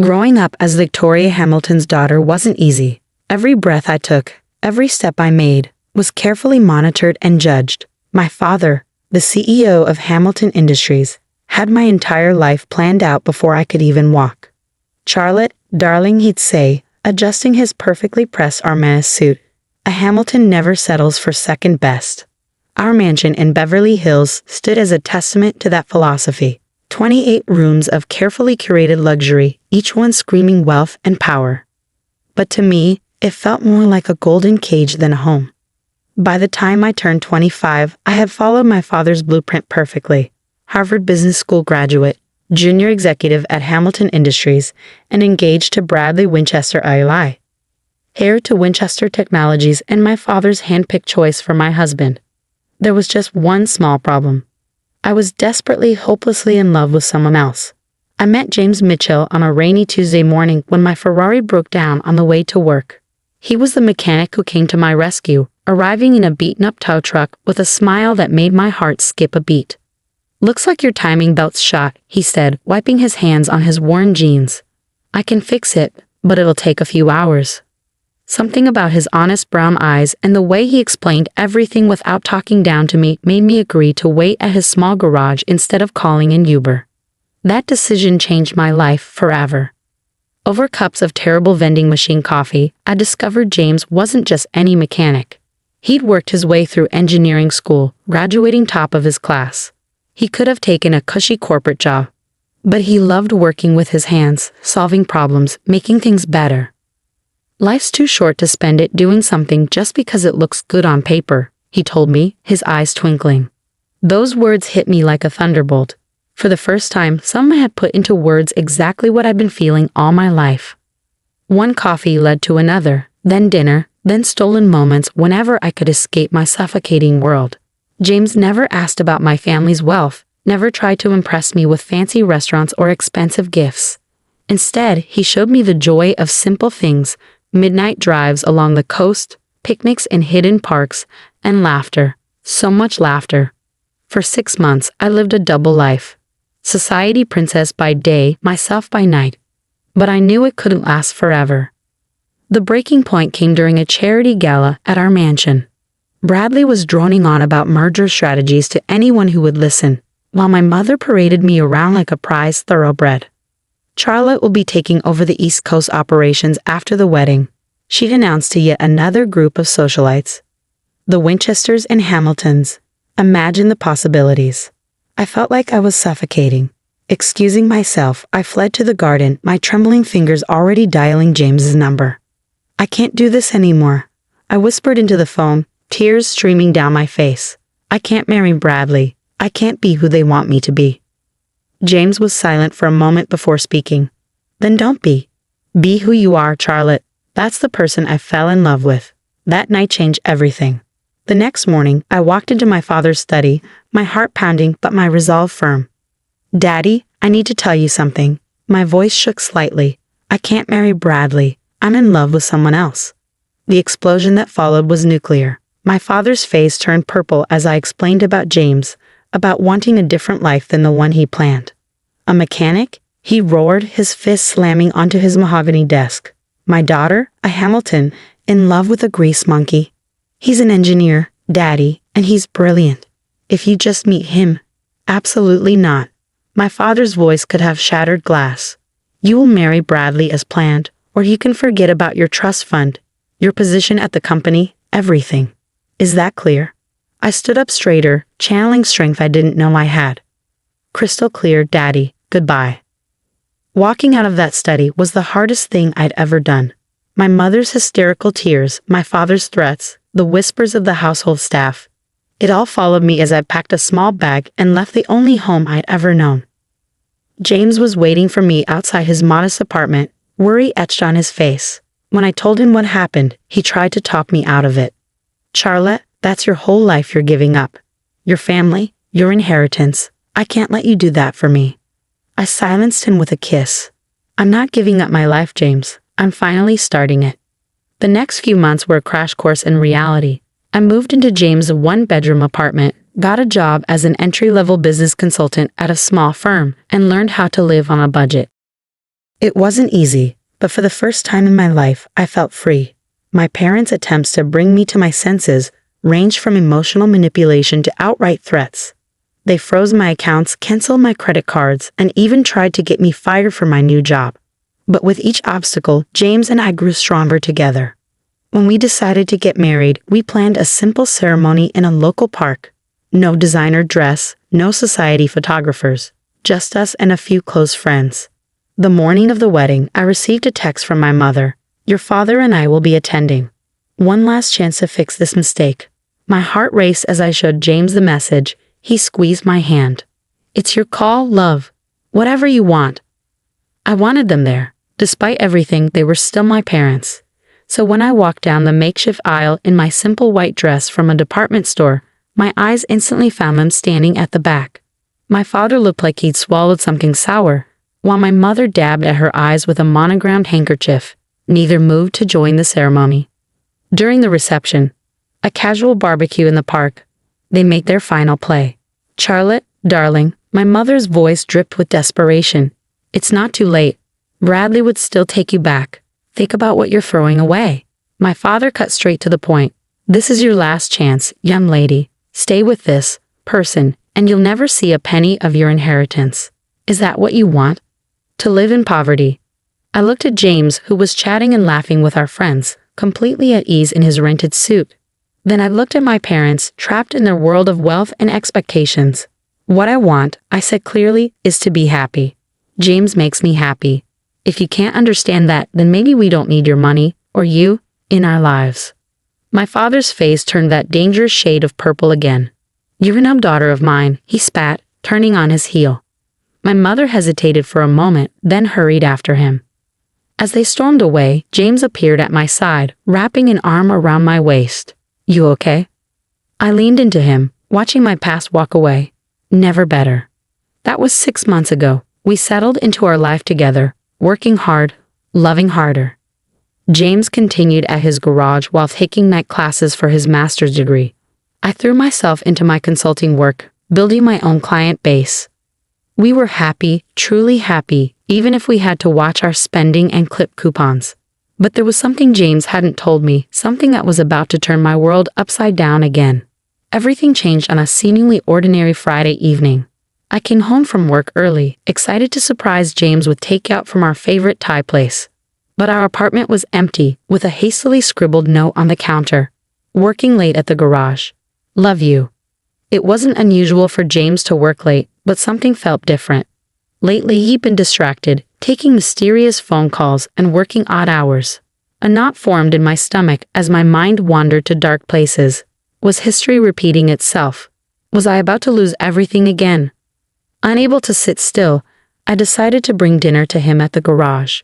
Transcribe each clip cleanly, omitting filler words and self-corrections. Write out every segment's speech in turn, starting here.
Growing up as Victoria Hamilton's daughter wasn't easy. Every breath I took, every step I made, was carefully monitored and judged. My father, the CEO of Hamilton Industries, had my entire life planned out before I could even walk. "Charlotte, darling," he'd say, adjusting his perfectly pressed Armani suit, "a Hamilton never settles for second best." Our mansion in Beverly Hills stood as a testament to that philosophy. 28 rooms of carefully curated luxury, each one screaming wealth and power. But to me, it felt more like a golden cage than a home. By the time I turned 25, I had followed my father's blueprint perfectly. Harvard Business School graduate, junior executive at Hamilton Industries, and engaged to Bradley Winchester ILI. Heir to Winchester Technologies and my father's handpicked choice for my husband. There was just one small problem. I was desperately, hopelessly in love with someone else. I met James Mitchell on a rainy Tuesday morning when my Ferrari broke down on the way to work. He was the mechanic who came to my rescue, arriving in a beaten-up tow truck with a smile that made my heart skip a beat. "Looks like your timing belt's shot," he said, wiping his hands on his worn jeans. "I can fix it, but it'll take a few hours." Something about his honest brown eyes and the way he explained everything without talking down to me made me agree to wait at his small garage instead of calling an Uber. That decision changed my life forever. Over cups of terrible vending machine coffee, I discovered James wasn't just any mechanic. He'd worked his way through engineering school, graduating top of his class. He could have taken a cushy corporate job, but he loved working with his hands, solving problems, making things better. "Life's too short to spend it doing something just because it looks good on paper," he told me, his eyes twinkling. Those words hit me like a thunderbolt. For the first time, someone had put into words exactly what I'd been feeling all my life. One coffee led to another, then dinner, then stolen moments whenever I could escape my suffocating world. James never asked about my family's wealth, never tried to impress me with fancy restaurants or expensive gifts. Instead, he showed me the joy of simple things: midnight drives along the coast, picnics in hidden parks, and laughter. So much laughter. For 6 months, I lived a double life. Society princess by day, myself by night. But I knew it couldn't last forever. The breaking point came during a charity gala at our mansion. Bradley was droning on about merger strategies to anyone who would listen, while my mother paraded me around like a prized thoroughbred. "Charlotte will be taking over the East Coast operations after the wedding," she'd announced to yet another group of socialites. The Winchesters and Hamiltons. Imagine the possibilities. I felt like I was suffocating. Excusing myself, I fled to the garden, my trembling fingers already dialing James's number. "I can't do this anymore," I whispered into the phone, tears streaming down my face. "I can't marry Bradley. I can't be who they want me to be." James was silent for a moment before speaking. "Then don't be. Be who you are, Charlotte. That's the person I fell in love with." That night changed everything. The next morning, I walked into my father's study, my heart pounding but my resolve firm. "Daddy, I need to tell you something." My voice shook slightly. "I can't marry Bradley. I'm in love with someone else." The explosion that followed was nuclear. My father's face turned purple as I explained about James, about wanting a different life than the one he planned. "A mechanic?" he roared, his fist slamming onto his mahogany desk. "My daughter, a Hamilton, in love with a grease monkey. He's an engineer, Daddy, and he's brilliant. If you just meet him." "Absolutely not." My father's voice could have shattered glass. "You will marry Bradley as planned, or you can forget about your trust fund, your position at the company, everything. Is that clear?" I stood up straighter, channeling strength I didn't know I had. "Crystal clear, Daddy. Goodbye." Walking out of that study was the hardest thing I'd ever done. My mother's hysterical tears, my father's threats, the whispers of the household staff. It all followed me as I packed a small bag and left the only home I'd ever known. James was waiting for me outside his modest apartment, worry etched on his face. When I told him what happened, he tried to talk me out of it. "Charlotte, that's your whole life you're giving up. Your family, your inheritance. I can't let you do that for me." I silenced him with a kiss. "I'm not giving up my life, James. I'm finally starting it." The next few months were a crash course in reality. I moved into James' one-bedroom apartment, got a job as an entry-level business consultant at a small firm, and learned how to live on a budget. It wasn't easy, but for the first time in my life, I felt free. My parents' attempts to bring me to my senses ranged from emotional manipulation to outright threats. They froze my accounts, canceled my credit cards, and even tried to get me fired from my new job. But with each obstacle, James and I grew stronger together. When we decided to get married, we planned a simple ceremony in a local park. No designer dress, no society photographers, just us and a few close friends. The morning of the wedding, I received a text from my mother. "Your father and I will be attending. One last chance to fix this mistake." My heart raced as I showed James the message. He squeezed my hand. "It's your call, love. Whatever you want." I wanted them there. Despite everything, they were still my parents. So when I walked down the makeshift aisle in my simple white dress from a department store, my eyes instantly found them standing at the back. My father looked like he'd swallowed something sour, while my mother dabbed at her eyes with a monogrammed handkerchief. Neither moved to join the ceremony. During the reception, a casual barbecue in the park, they made their final play. "Charlotte, darling," my mother's voice dripped with desperation. "It's not too late. Bradley would still take you back. Think about what you're throwing away." My father cut straight to the point. "This is your last chance, young lady. Stay with this person, and you'll never see a penny of your inheritance. Is that what you want? To live in poverty?" I looked at James, who was chatting and laughing with our friends, completely at ease in his rented suit. Then I looked at my parents, trapped in their world of wealth and expectations. "What I want," I said clearly, "is to be happy. James makes me happy. If you can't understand that, then maybe we don't need your money, or you, in our lives." My father's face turned that dangerous shade of purple again. "You're an daughter of mine," he spat, turning on his heel. My mother hesitated for a moment, then hurried after him. As they stormed away, James appeared at my side, wrapping an arm around my waist. "You okay?" I leaned into him, watching my past walk away. Never better. That was 6 months ago. We settled into our life together, working hard, loving harder. James continued at his garage while taking night classes for his master's degree. I threw myself into my consulting work, building my own client base. We were happy, truly happy, even if we had to watch our spending and clip coupons. But there was something James hadn't told me, something that was about to turn my world upside down again. Everything changed on a seemingly ordinary Friday evening. I came home from work early, excited to surprise James with takeout from our favorite Thai place. But our apartment was empty, with a hastily scribbled note on the counter. "Working late at the garage. Love you." It wasn't unusual for James to work late, but something felt different. Lately, he'd been distracted, taking mysterious phone calls and working odd hours. A knot formed in my stomach as my mind wandered to dark places. Was history repeating itself? Was I about to lose everything again? Unable to sit still, I decided to bring dinner to him at the garage.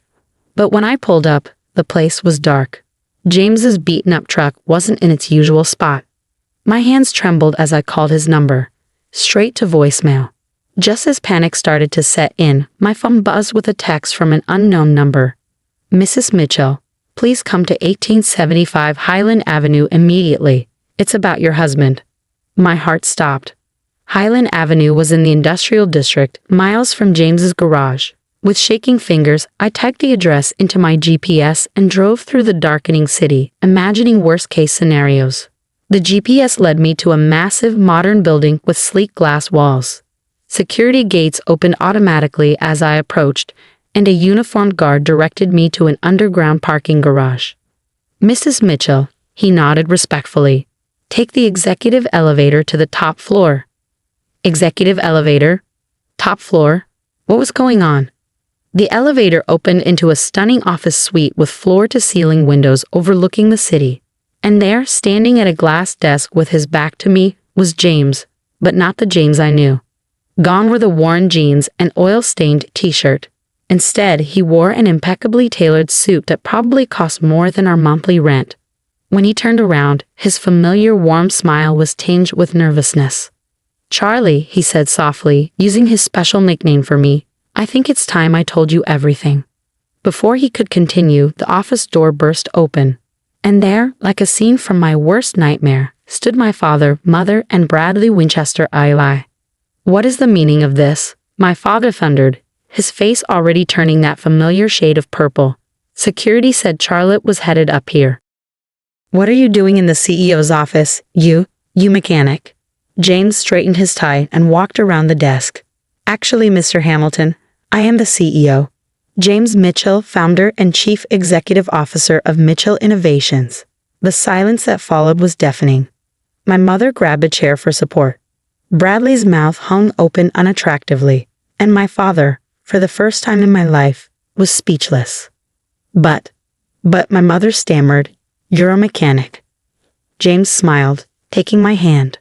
But when I pulled up, the place was dark. James's beaten-up truck wasn't in its usual spot. My hands trembled as I called his number. Straight to voicemail. Just as panic started to set in, my phone buzzed with a text from an unknown number. "Mrs. Mitchell, please come to 1875 Highland Avenue immediately. It's about your husband." My heart stopped. Highland Avenue was in the industrial district, miles from James's garage. With shaking fingers, I typed the address into my GPS and drove through the darkening city, imagining worst-case scenarios. The GPS led me to a massive modern building with sleek glass walls. Security gates opened automatically as I approached, and a uniformed guard directed me to an underground parking garage. "Mrs. Mitchell," he nodded respectfully. "Take the executive elevator to the top floor." Executive elevator? Top floor? What was going on? The elevator opened into a stunning office suite with floor-to-ceiling windows overlooking the city. And there, standing at a glass desk with his back to me, was James, but not the James I knew. Gone were the worn jeans and oil-stained t-shirt. Instead, he wore an impeccably tailored suit that probably cost more than our monthly rent. When he turned around, his familiar warm smile was tinged with nervousness. "Charlie," he said softly, using his special nickname for me, "I think it's time I told you everything." Before he could continue, the office door burst open. And there, like a scene from my worst nightmare, stood my father, mother, and Bradley Winchester Ally. "What is the meaning of this?" my father thundered, his face already turning that familiar shade of purple. Security said Charlotte was headed up here. "What are you doing in the CEO's office, you mechanic?" James straightened his tie and walked around the desk. "Actually, Mr. Hamilton, I am the CEO. James Mitchell, founder and chief executive officer of Mitchell Innovations." The silence that followed was deafening. My mother grabbed a chair for support. Bradley's mouth hung open unattractively, and my father, for the first time in my life, was speechless. But my mother stammered, "You're a mechanic." James smiled, taking my hand.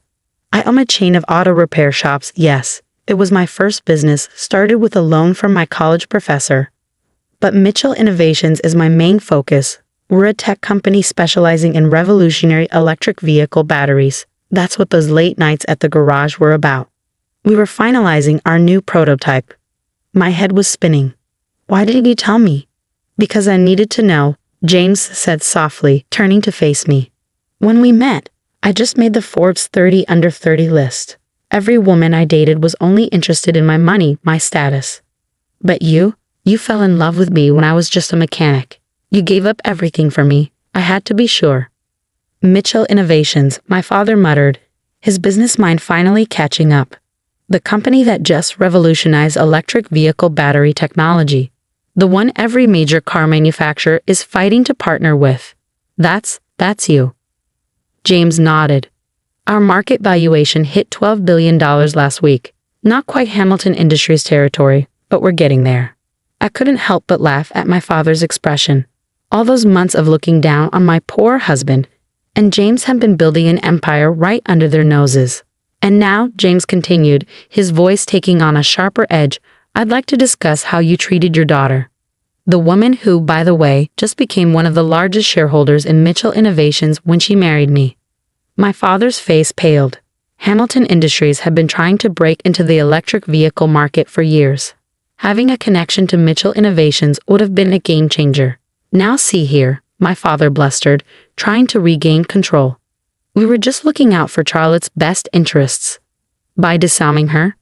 "I own a chain of auto repair shops, yes. It was my first business, started with a loan from my college professor. But Mitchell Innovations is my main focus. We're a tech company specializing in revolutionary electric vehicle batteries. That's what those late nights at the garage were about. We were finalizing our new prototype." My head was spinning. "Why didn't you tell me?" "Because I needed to know," James said softly, turning to face me. "When we met, I just made the Forbes 30 under 30 list. Every woman I dated was only interested in my money, my status. But you fell in love with me when I was just a mechanic. You gave up everything for me. I had to be sure." "Mitchell Innovations," my father muttered, his business mind finally catching up. "The company that just revolutionized electric vehicle battery technology. The one every major car manufacturer is fighting to partner with. That's you." James nodded. "Our market valuation hit $12 billion last week. Not quite Hamilton Industries territory, but we're getting there." I couldn't help but laugh at my father's expression. All those months of looking down on my poor husband, and James had been building an empire right under their noses. "And now," James continued, his voice taking on a sharper edge, "I'd like to discuss how you treated your daughter. The woman who, by the way, just became one of the largest shareholders in Mitchell Innovations when she married me." My father's face paled. Hamilton Industries had been trying to break into the electric vehicle market for years. Having a connection to Mitchell Innovations would have been a game changer. "Now see here," my father blustered, trying to regain control. "We were just looking out for Charlotte's best interests." "By disarming her?"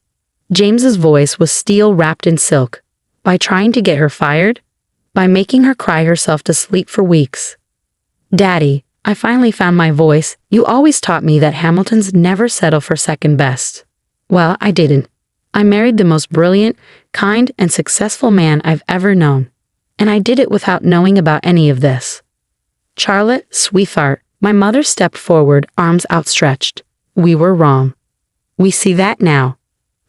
James's voice was steel wrapped in silk. "By trying to get her fired? By making her cry herself to sleep for weeks?" "Daddy," I finally found my voice, "you always taught me that Hamiltons never settle for second best." Well, I didn't. I married the most brilliant, kind, and successful man I've ever known. And I did it without knowing about any of this. "Charlotte, sweetheart," my mother stepped forward, arms outstretched. "We were wrong. We see that now.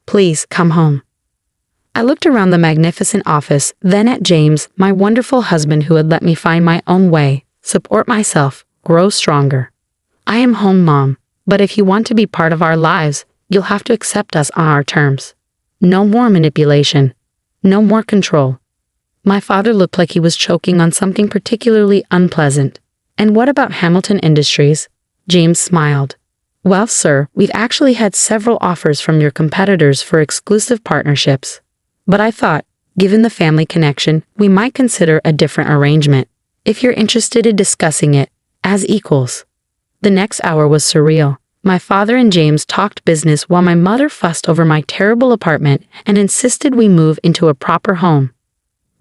Please come home." I looked around the magnificent office, then at James, my wonderful husband who had let me find my own way, support myself, grow stronger. "I am home, Mom, but if you want to be part of our lives, you'll have to accept us on our terms. No more manipulation. No more control." My father looked like he was choking on something particularly unpleasant. "And what about Hamilton Industries?" James smiled. "Well, sir, we've actually had several offers from your competitors for exclusive partnerships. But I thought, given the family connection, we might consider a different arrangement, if you're interested in discussing it, as equals." The next hour was surreal. My father and James talked business while my mother fussed over my terrible apartment and insisted we move into a proper home.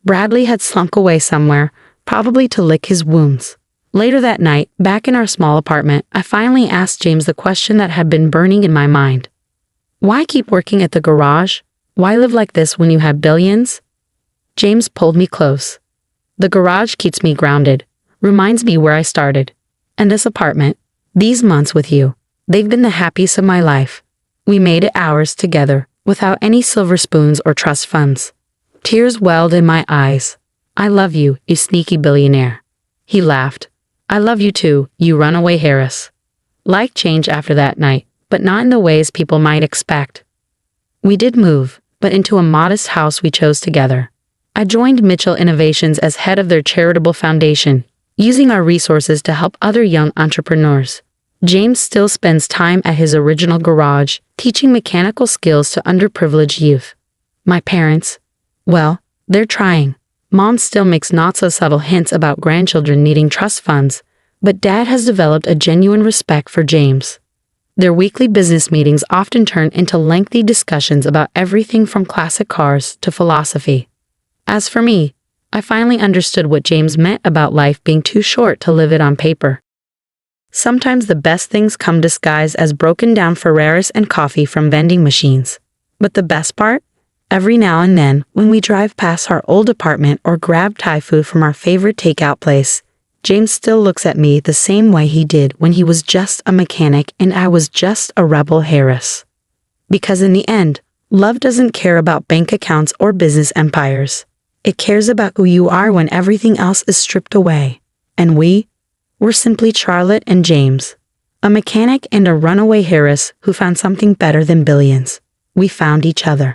Bradley had slunk away somewhere, probably to lick his wounds. Later that night, back in our small apartment, I finally asked James the question that had been burning in my mind. "Why keep working at the garage? Why live like this when you have billions?" James pulled me close. "The garage keeps me grounded, reminds me where I started. And this apartment, these months with you, they've been the happiest of my life. We made it ours together, without any silver spoons or trust funds." Tears welled in my eyes. "I love you, you sneaky billionaire." He laughed. "I love you too, you runaway Harris." Life changed after that night, but not in the ways people might expect. We did move, but into a modest house we chose together. I joined Mitchell Innovations as head of their charitable foundation, using our resources to help other young entrepreneurs. James still spends time at his original garage, teaching mechanical skills to underprivileged youth. My parents, well, they're trying. Mom still makes not-so-subtle hints about grandchildren needing trust funds, but Dad has developed a genuine respect for James. Their weekly business meetings often turn into lengthy discussions about everything from classic cars to philosophy. As for me, I finally understood what James meant about life being too short to live it on paper. Sometimes the best things come disguised as broken down Ferraris and coffee from vending machines. But the best part? Every now and then, when we drive past our old apartment or grab Thai food from our favorite takeout place, James still looks at me the same way he did when he was just a mechanic and I was just a rebel heiress. Because in the end, love doesn't care about bank accounts or business empires. It cares about who you are when everything else is stripped away. And we're simply Charlotte and James, a mechanic and a runaway heiress who found something better than billions. We found each other.